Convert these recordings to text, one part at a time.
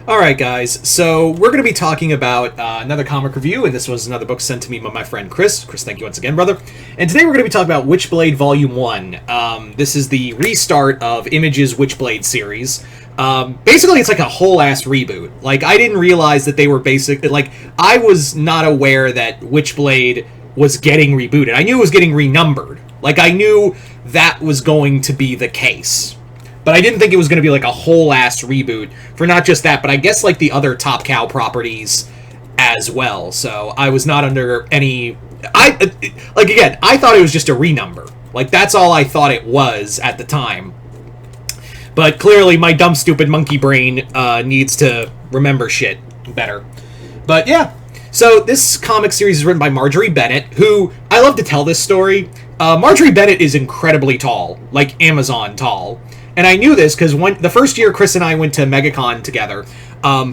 Alright, guys, so we're going to be talking about another comic review, and this was another book sent to me by my friend Chris. Chris, thank you once again, brother. And today we're going to be talking about Witchblade Volume 1. This is the restart of Image's Witchblade series. Basically, it's like a whole-ass reboot. Like, I didn't realize that they were I was not aware that Witchblade was getting rebooted. I knew it was getting renumbered. Like, I knew that was going to be the case. But I didn't think it was going to be like a whole-ass reboot for not just that, but I guess like the other Top Cow properties as well. So I was not under any... I thought it was just a renumber. Like, that's all I thought it was at the time. But clearly my dumb, stupid monkey brain needs to remember shit better. But yeah. So this comic series is written by Marjorie Bennett, who... I love to tell this story. Marjorie Bennett is incredibly tall. Like, Amazon tall. And I knew this because the first year Chris and I went to MegaCon together,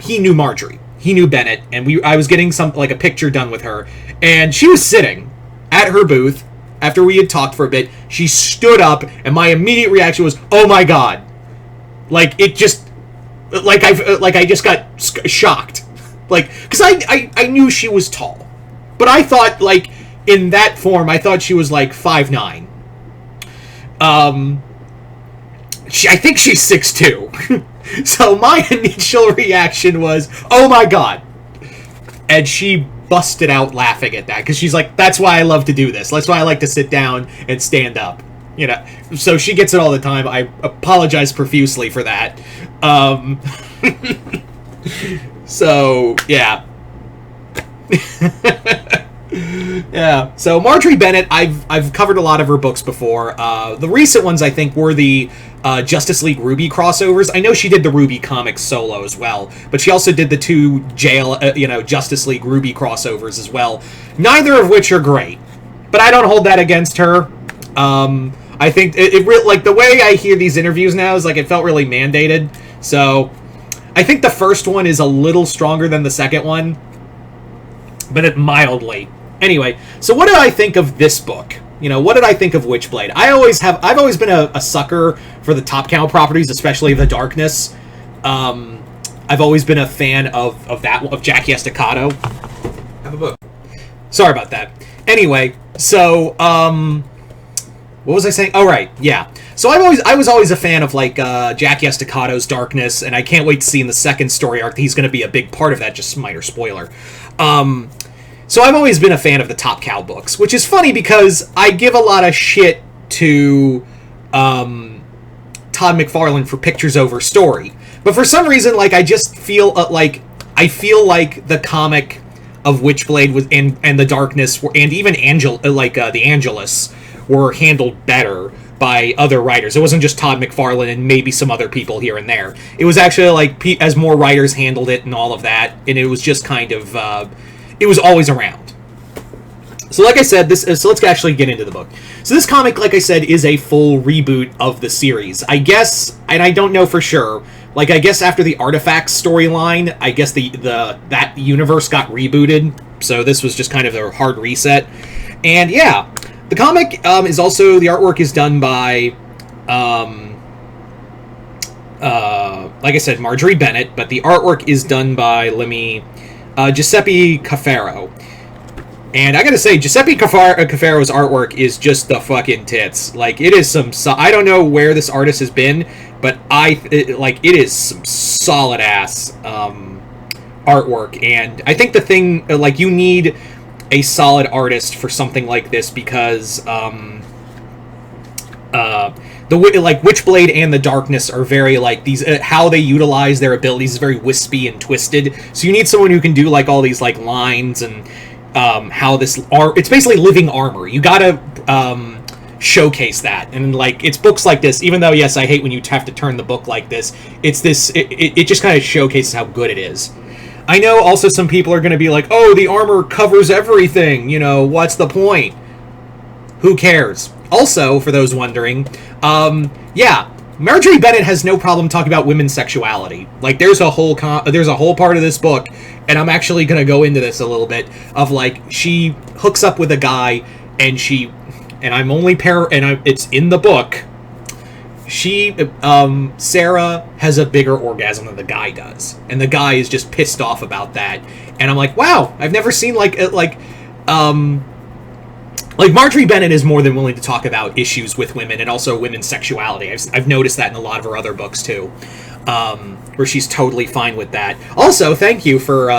he knew Marjorie. He knew Bennett, and I was getting a picture done with her, and she was sitting at her booth after we had talked for a bit. She stood up, and my immediate reaction was, "Oh my god!" Like it just, I just got shocked, like because I knew she was tall, but I thought like in that form I thought she was like 5'9". I think she's 6'2". So my initial reaction was, oh my god. And she busted out laughing at that, because she's like, that's why I love to do this. That's why I like to sit down and stand up. You know, so she gets it all the time. I apologize profusely for that. So, yeah. Yeah, so Marjorie Bennett, I've covered a lot of her books before. The recent ones, I think, were the Justice League Ruby crossovers. I know she did the Ruby comics solo as well, but she also did the two Justice League Ruby crossovers as well. Neither of which are great, but I don't hold that against her. I think like the way I hear these interviews now is like it felt really mandated. So I think the first one is a little stronger than the second one, but it mildly. Anyway, so what did I think of this book? You know, what did I think of Witchblade? I've always been a sucker for the Top Cow properties, especially the Darkness. I've always been a fan of Jackie Estacado. Have a book. Sorry about that. Anyway, so what was I saying? Oh right, yeah. So I was always a fan of like Jackie Estacado's Darkness, and I can't wait to see in the second story arc that he's going to be a big part of that. Just minor spoiler. So I've always been a fan of the Top Cow books, which is funny because I give a lot of shit to Todd McFarlane for pictures over story. But for some reason, like, I just feel like the comic of Witchblade was and the Darkness and even the Angelus were handled better by other writers. It wasn't just Todd McFarlane and maybe some other people here and there. It was actually like as more writers handled it and all of that, and it was just kind of it was always around. So like I said, so let's actually get into the book. So this comic, like I said, is a full reboot of the series. I guess, and I don't know for sure, like I guess after the Artifacts storyline, I guess that universe got rebooted. So this was just kind of a hard reset. And yeah, the comic is also, the artwork is done by like I said, Marjorie Bennett, but the artwork is done by Giuseppe Cafaro. And I gotta say, Giuseppe Cafaro's artwork is just the fucking tits. Like, it is I don't know where this artist has been, but it is some solid ass artwork. And I think the thing, like, you need a solid artist for something like this because Witchblade and the Darkness are very like these how they utilize their abilities is very wispy and twisted. So you need someone who can do like all these like lines and how it's basically living armor. You gotta showcase that, and like it's books like this. Even though yes, I hate when you have to turn the book like this. It just kind of showcases how good it is. I know also some people are going to be like, oh, the armor covers everything. You know, what's the point? Who cares? Also, for those wondering, yeah, Marjorie Bennett has no problem talking about women's sexuality. Like, there's a whole part of this book, and I'm actually going to go into this a little bit, of, like, she hooks up with a guy, and it's in the book, Sarah has a bigger orgasm than the guy does, and the guy is just pissed off about that. And I'm like, wow, I've never seen like Marjorie Bennett is more than willing to talk about issues with women and also women's sexuality. I've noticed that in a lot of her other books too, where she's totally fine with that. Also, thank you for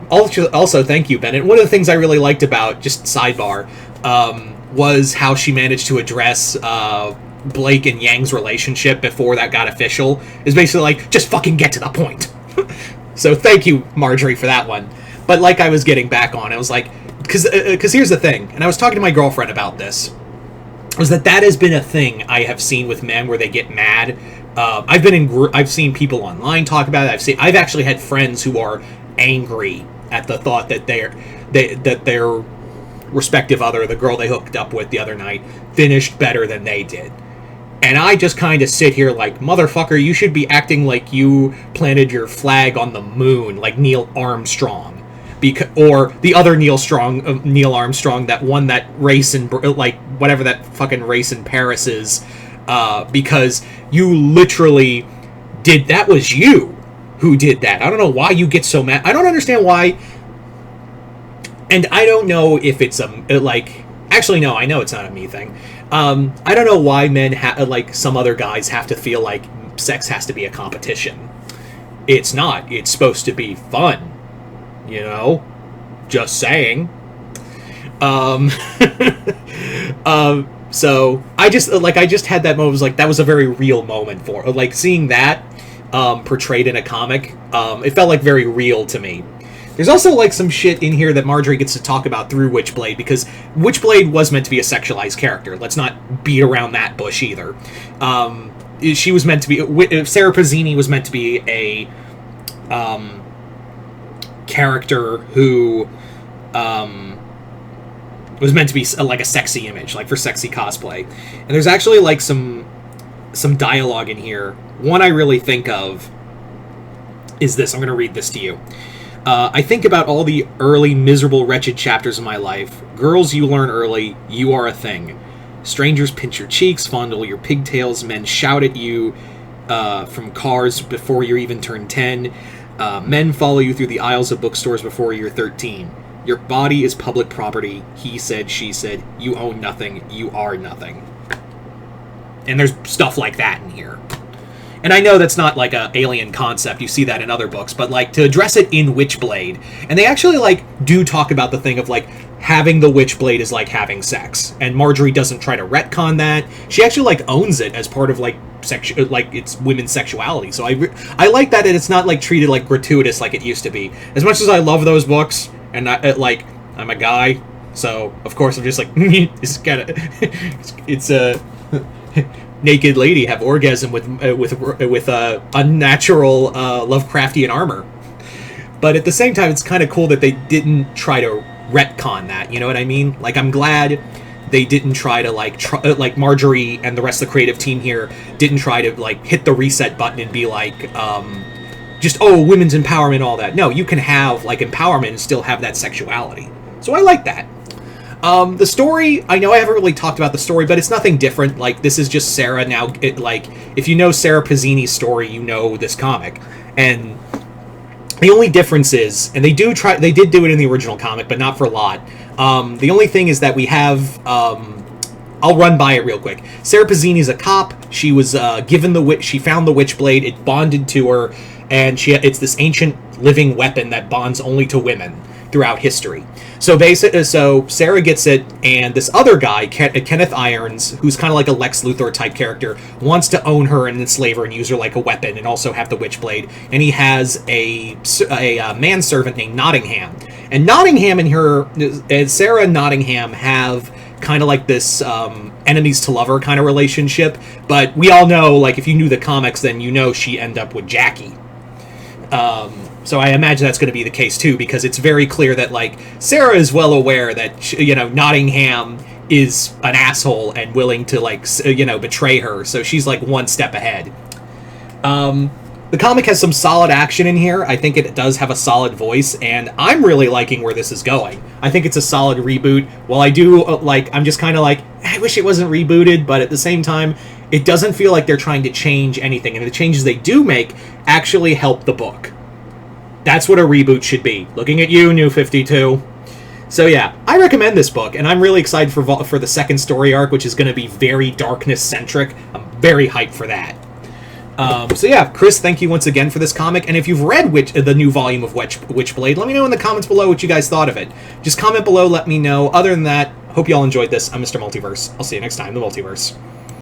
also thank you, Bennett. One of the things I really liked about, just sidebar, was how she managed to address Blake and Yang's relationship before that got official. Is basically like, just fucking get to the point. So thank you, Marjorie, for that one. But like I was getting back on, I was like, because here's the thing, and I was talking to my girlfriend about this, was that has been a thing I have seen with men where they get mad. I've seen people online talk about it. I've actually had friends who are angry at the thought that their respective other, the girl they hooked up with the other night, finished better than they did. And I just kind of sit here like, motherfucker, you should be acting like you planted your flag on the moon, like Neil Armstrong. Or the other Neil Armstrong that won that race in, like, whatever that fucking race in Paris is, because you literally that was you who did that. I don't know why you get so mad. I don't understand why. And I don't know if it's actually, no, I know it's not a me thing. I don't know why men like some other guys have to feel like sex has to be a competition. It's not. It's supposed to be fun. You know? Just saying. So I just had that moment. It was like, that was a very real moment for, like, seeing that portrayed in a comic. It felt like very real to me. There's also like some shit in here that Marjorie gets to talk about through Witchblade, because Witchblade was meant to be a sexualized character. Let's not beat around that bush either. She was meant to be, Sarah Pazzini was meant to be a character who was meant to be like a sexy image, like for sexy cosplay. And there's actually like some dialogue in here. One I really think of is this. I'm going to read this to you. I think about all the early, miserable, wretched chapters of my life. Girls, you learn early, you are a thing. Strangers pinch your cheeks, fondle your pigtails, men shout at you from cars before you're even turned 10. Men follow you through the aisles of bookstores before you're 13. Your body is public property. He said, she said. You own nothing. You are nothing. And there's stuff like that in here. And I know that's not like a alien concept. You see that in other books. But like to address it in Witchblade. And they actually like do talk about the thing of like having the Witchblade is like having sex. And Marjorie doesn't try to retcon that. She actually like owns it as part of like it's women's sexuality. So I like that it's not like treated like gratuitous like it used to be. As much as I love those books, and I'm a guy, so of course I'm just like it's a naked lady have orgasm with unnatural Lovecraftian armor. But at the same time, it's kind of cool that they didn't try to retcon that. You know what I mean? Like, I'm glad they didn't try to like Marjorie and the rest of the creative team here didn't try to like hit the reset button and be like just women's empowerment, all that. No, you can have like empowerment and still have that sexuality. So I like that. The story, I know I haven't really talked about the story, but it's nothing different. Like, this is just Sarah now. If you know Sarah Pazzini's story, you know this comic. And the only difference is, and they did do it in the original comic, but not for a lot. The only thing is that we have, I'll run by it real quick. Sarah Pazzini's a cop. She was given she found the Witchblade. It bonded to her, and it's this ancient living weapon that bonds only to women throughout history. So Sarah gets it, and this other guy, Kenneth Irons, who's kind of like a Lex Luthor type character, wants to own her and enslave her and use her like a weapon, and also have the Witchblade. And he has a manservant named Nottingham. And Nottingham and Sarah and Nottingham have kind of like this enemies to lover kind of relationship. But we all know, like, if you knew the comics, then you know she ended up with Jackie. So I imagine that's going to be the case too, because it's very clear that like Sarah is well aware that Nottingham is an asshole and willing to betray her. So she's like one step ahead. The comic has some solid action in here. I think it does have a solid voice, and I'm really liking where this is going. I think it's a solid reboot. While I do I'm just kind of like, I wish it wasn't rebooted, but at the same time, It doesn't feel like they're trying to change anything, and the changes they do make actually help the book. That's what a reboot should be. Looking at you, New 52. So yeah, I recommend this book, and I'm really excited for the second story arc, which is going to be very darkness-centric. I'm very hyped for that. So yeah, Chris, thank you once again for this comic, and if you've read the new volume of Witchblade, let me know in the comments below what you guys thought of it. Just comment below, let me know. Other than that, hope you all enjoyed this. I'm Mr. Multiverse. I'll see you next time in the Multiverse.